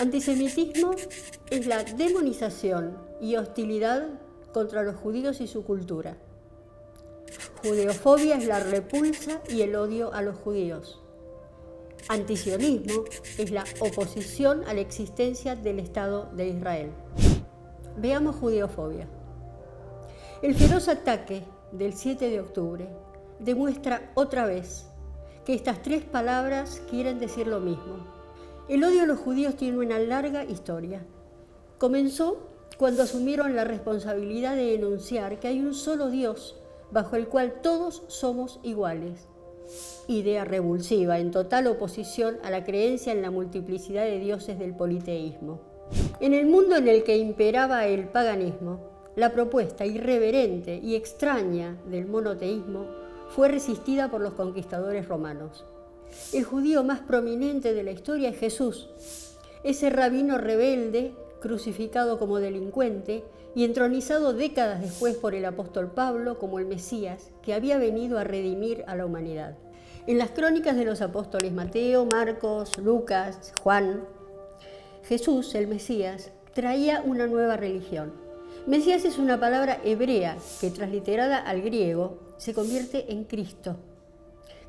Antisemitismo es la demonización y hostilidad contra los judíos y su cultura. Judeofobia es la repulsa y el odio a los judíos. Antisionismo es la oposición a la existencia del Estado de Israel. Veamos judeofobia. El feroz ataque del 7 de octubre demuestra otra vez que estas tres palabras quieren decir lo mismo. El odio a los judíos tiene una larga historia. Comenzó cuando asumieron la responsabilidad de denunciar que hay un solo Dios bajo el cual todos somos iguales. Idea revulsiva, en total oposición a la creencia en la multiplicidad de dioses del politeísmo. En el mundo en el que imperaba el paganismo, la propuesta irreverente y extraña del monoteísmo fue resistida por los conquistadores romanos. El judío más prominente de la historia es Jesús, ese rabino rebelde, crucificado como delincuente y entronizado décadas después por el apóstol Pablo como el Mesías, que había venido a redimir a la humanidad. En las crónicas de los apóstoles Mateo, Marcos, Lucas, Juan, Jesús, el Mesías, traía una nueva religión. Mesías es una palabra hebrea que, transliterada al griego, se convierte en Cristo.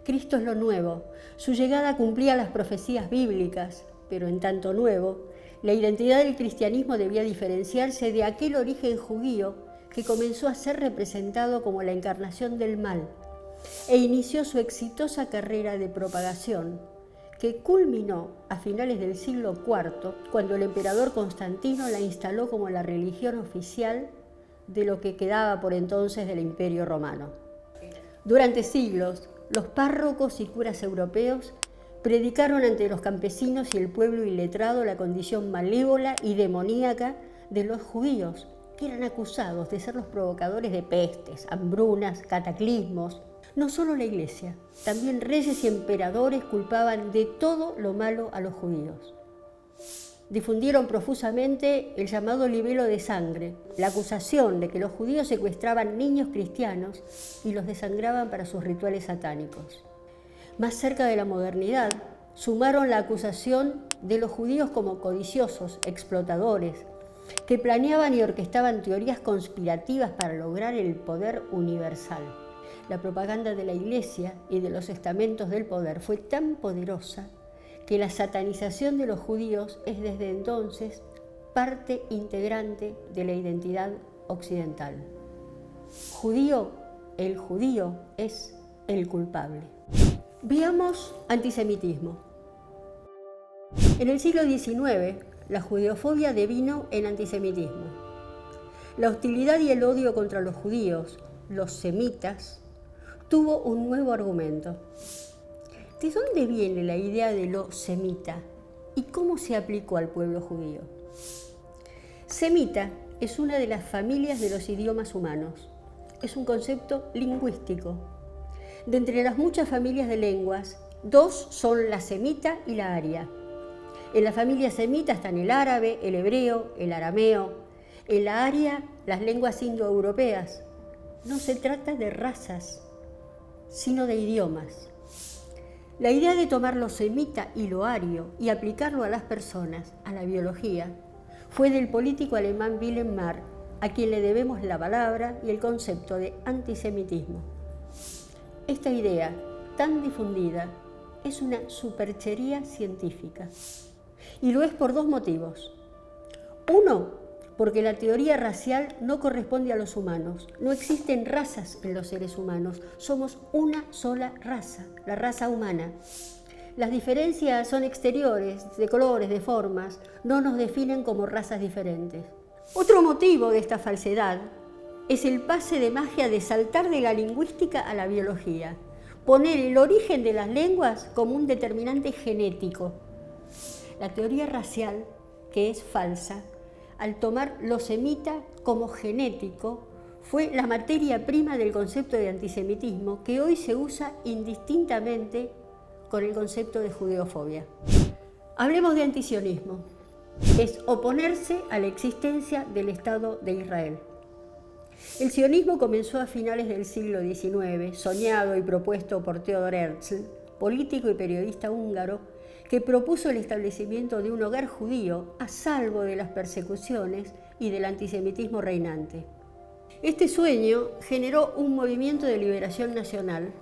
Cristo es lo nuevo. Su llegada cumplía las profecías bíblicas, pero en tanto nuevo, la identidad del cristianismo debía diferenciarse de aquel origen judío que comenzó a ser representado como la encarnación del mal e inició su exitosa carrera de propagación, que culminó a finales del siglo IV, cuando el emperador Constantino la instaló como la religión oficial de lo que quedaba por entonces del Imperio Romano. Durante siglos, los párrocos y curas europeos predicaron ante los campesinos y el pueblo iletrado la condición malévola y demoníaca de los judíos, que eran acusados de ser los provocadores de pestes, hambrunas, cataclismos. No solo la Iglesia, también reyes y emperadores culpaban de todo lo malo a los judíos. Difundieron profusamente el llamado libelo de sangre, la acusación de que los judíos secuestraban niños cristianos y los desangraban para sus rituales satánicos. Más cerca de la modernidad, sumaron la acusación de los judíos como codiciosos, explotadores, que planeaban y orquestaban teorías conspirativas para lograr el poder universal. La propaganda de la Iglesia y de los estamentos del poder fue tan poderosa que la satanización de los judíos es desde entonces parte integrante de la identidad occidental. El judío es el culpable. Veamos antisemitismo. En el siglo XIX, la judeofobia devino en antisemitismo. La hostilidad y el odio contra los judíos, los semitas, tuvo un nuevo argumento. ¿De dónde viene la idea de lo semita y cómo se aplicó al pueblo judío? Semita es una de las familias de los idiomas humanos. Es un concepto lingüístico. De entre las muchas familias de lenguas, dos son la semita y la aria. En la familia semita están el árabe, el hebreo, el arameo. En la aria, las lenguas indoeuropeas. No se trata de razas, sino de idiomas. La idea de tomar lo semita y lo ario y aplicarlo a las personas, a la biología, fue del político alemán Wilhelm Marr, a quien le debemos la palabra y el concepto de antisemitismo. Esta idea, tan difundida, es una superchería científica. Y lo es por dos motivos. Uno, porque la teoría racial no corresponde a los humanos. No existen razas en los seres humanos. Somos una sola raza, la raza humana. Las diferencias son exteriores, de colores, de formas, no nos definen como razas diferentes. Otro motivo de esta falsedad es el pase de magia de saltar de la lingüística a la biología, poner el origen de las lenguas como un determinante genético. La teoría racial, que es falsa, al tomar lo semita como genético, fue la materia prima del concepto de antisemitismo que hoy se usa indistintamente con el concepto de judeofobia. Hablemos de antisionismo. Es oponerse a la existencia del Estado de Israel. El sionismo comenzó a finales del siglo XIX, soñado y propuesto por Theodor Herzl, político y periodista húngaro, que propuso el establecimiento de un hogar judío a salvo de las persecuciones y del antisemitismo reinante. Este sueño generó un movimiento de liberación nacional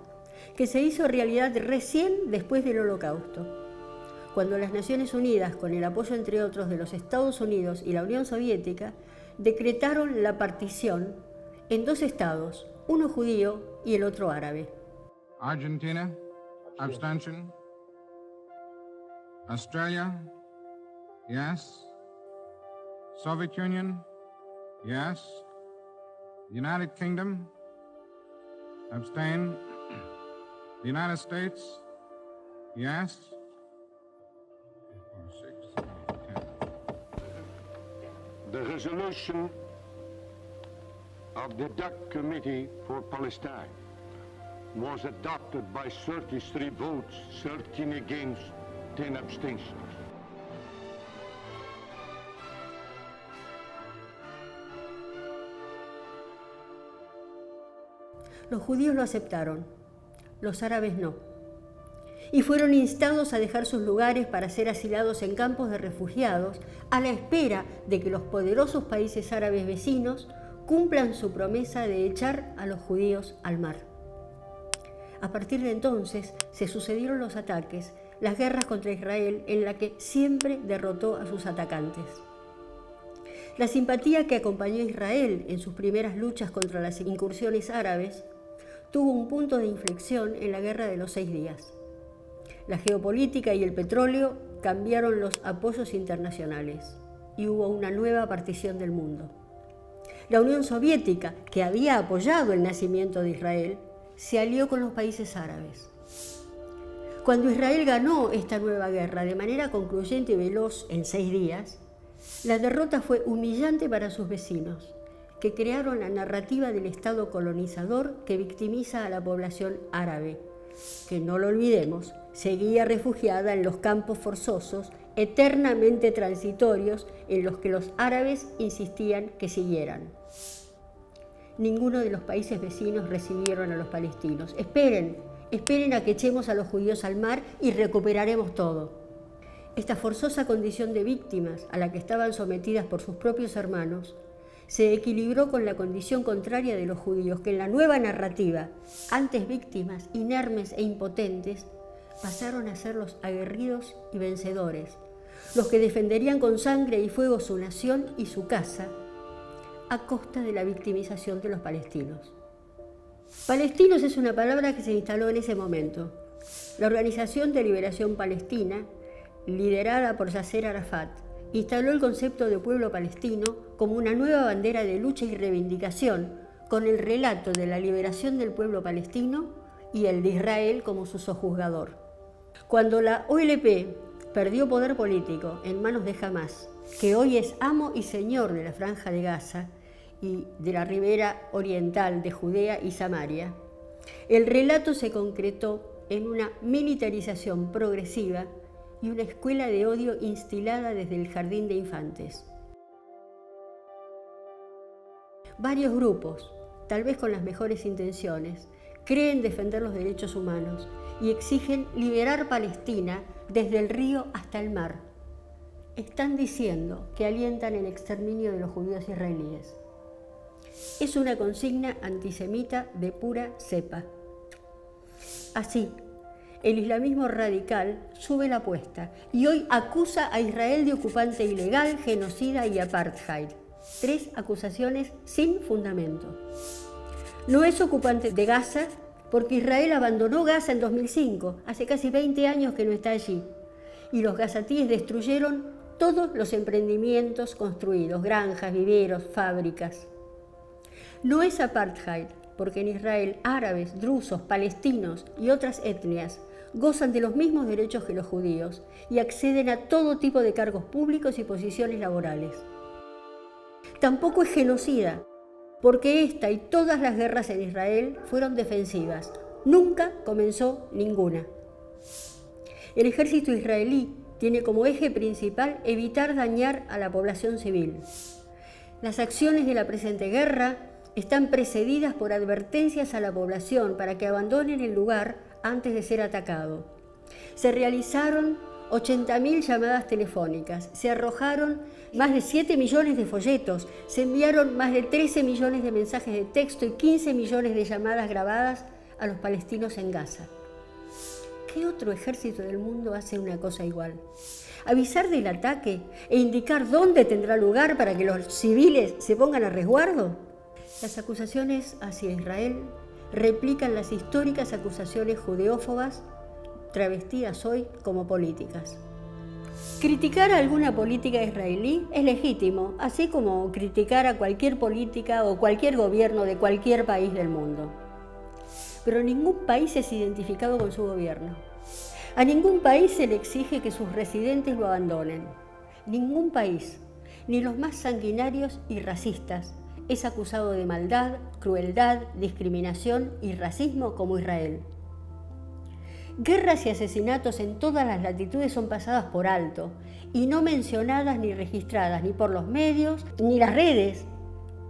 que se hizo realidad recién después del Holocausto, cuando las Naciones Unidas, con el apoyo entre otros de los Estados Unidos y la Unión Soviética, decretaron la partición en dos estados, uno judío y el otro árabe. Argentina, abstention. Australia, yes. Soviet Union, yes. United Kingdom, abstain. The United States, yes. 6, 10. The resolution of the DAC Committee for Palestine was adopted by 33 votes, 13 against, 10 abstentions. Los judíos lo aceptaron, los árabes no, y fueron instados a dejar sus lugares para ser asilados en campos de refugiados a la espera de que los poderosos países árabes vecinos cumplan su promesa de echar a los judíos al mar. A partir de entonces se sucedieron los ataques, las guerras contra Israel en la que siempre derrotó a sus atacantes. La simpatía que acompañó a Israel en sus primeras luchas contra las incursiones árabes tuvo un punto de inflexión en la Guerra de los 6 días. La geopolítica y el petróleo cambiaron los apoyos internacionales y hubo una nueva partición del mundo. La Unión Soviética, que había apoyado el nacimiento de Israel, se alió con los países árabes. Cuando Israel ganó esta nueva guerra de manera concluyente y veloz en 6 días, la derrota fue humillante para sus vecinos, que crearon la narrativa del Estado colonizador que victimiza a la población árabe, que no lo olvidemos, seguía refugiada en los campos forzosos, eternamente transitorios, en los que los árabes insistían que siguieran. Ninguno de los países vecinos recibieron a los palestinos. Esperen a que echemos a los judíos al mar y recuperaremos todo. Esta forzosa condición de víctimas a la que estaban sometidas por sus propios hermanos se equilibró con la condición contraria de los judíos, que en la nueva narrativa, antes víctimas, inermes e impotentes, pasaron a ser los aguerridos y vencedores, los que defenderían con sangre y fuego su nación y su casa, a costa de la victimización de los palestinos. Palestinos es una palabra que se instaló en ese momento. La Organización de Liberación Palestina, liderada por Yasser Arafat, instaló el concepto de pueblo palestino como una nueva bandera de lucha y reivindicación, con el relato de la liberación del pueblo palestino y el de Israel como su sojuzgador. Cuando la OLP perdió poder político en manos de Hamás, que hoy es amo y señor de la Franja de Gaza y de la ribera oriental de Judea y Samaria, el relato se concretó en una militarización progresiva y una escuela de odio instilada desde el jardín de infantes. Varios grupos, tal vez con las mejores intenciones, creen defender los derechos humanos y exigen liberar Palestina desde el río hasta el mar. Están diciendo que alientan el exterminio de los judíos israelíes. Es una consigna antisemita de pura cepa. Así, el islamismo radical sube la apuesta y hoy acusa a Israel de ocupante ilegal, genocida y apartheid. 3 acusaciones sin fundamento. No es ocupante de Gaza porque Israel abandonó Gaza en 2005, hace casi 20 años que no está allí, y los gazatíes destruyeron todos los emprendimientos construidos, granjas, viveros, fábricas. No es apartheid porque en Israel árabes, drusos, palestinos y otras etnias gozan de los mismos derechos que los judíos y acceden a todo tipo de cargos públicos y posiciones laborales. Tampoco es genocida, porque esta y todas las guerras en Israel fueron defensivas. Nunca comenzó ninguna. El ejército israelí tiene como eje principal evitar dañar a la población civil. Las acciones de la presente guerra están precedidas por advertencias a la población para que abandonen el lugar antes de ser atacado. Se realizaron 80.000 llamadas telefónicas, se arrojaron más de 7 millones de folletos, se enviaron más de 13 millones de mensajes de texto y 15 millones de llamadas grabadas a los palestinos en Gaza. ¿Qué otro ejército del mundo hace una cosa igual? ¿Avisar del ataque e indicar dónde tendrá lugar para que los civiles se pongan a resguardo? Las acusaciones hacia Israel replican las históricas acusaciones judeófobas travestidas hoy como políticas. Criticar a alguna política israelí es legítimo, así como criticar a cualquier política o cualquier gobierno de cualquier país del mundo. Pero ningún país es identificado con su gobierno. A ningún país se le exige que sus residentes lo abandonen. Ningún país, ni los más sanguinarios y racistas, es acusado de maldad, crueldad, discriminación y racismo como Israel. Guerras y asesinatos en todas las latitudes son pasadas por alto y no mencionadas ni registradas ni por los medios ni las redes.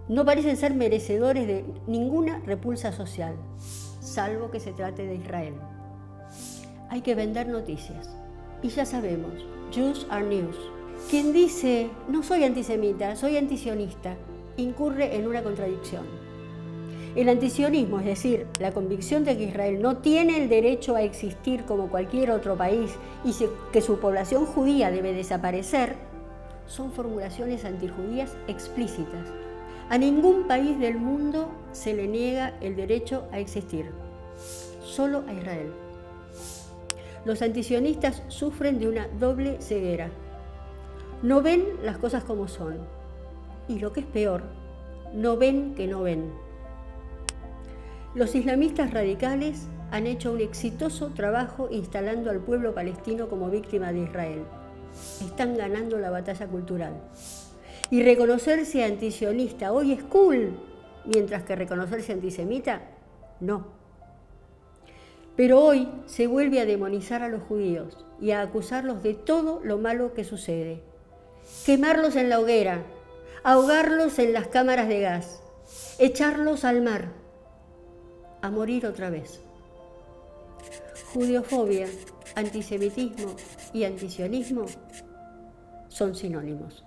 No parecen ser merecedores de ninguna repulsa social, salvo que se trate de Israel. Hay que vender noticias. Y ya sabemos, Jews are news. Quien dice, no soy antisemita, soy antisionista, incurre en una contradicción. El antisionismo, es decir, la convicción de que Israel no tiene el derecho a existir como cualquier otro país y que su población judía debe desaparecer, son formulaciones antijudías explícitas. A ningún país del mundo se le niega el derecho a existir, solo a Israel. Los antisionistas sufren de una doble ceguera. No ven las cosas como son y, lo que es peor, no ven que no ven. Los islamistas radicales han hecho un exitoso trabajo instalando al pueblo palestino como víctima de Israel. Están ganando la batalla cultural. Y reconocerse antisionista hoy es cool, mientras que reconocerse antisemita, no. Pero hoy se vuelve a demonizar a los judíos y a acusarlos de todo lo malo que sucede. Quemarlos en la hoguera, ahogarlos en las cámaras de gas, echarlos al mar, a morir otra vez. Judeofobia, antisemitismo y antisionismo son sinónimos.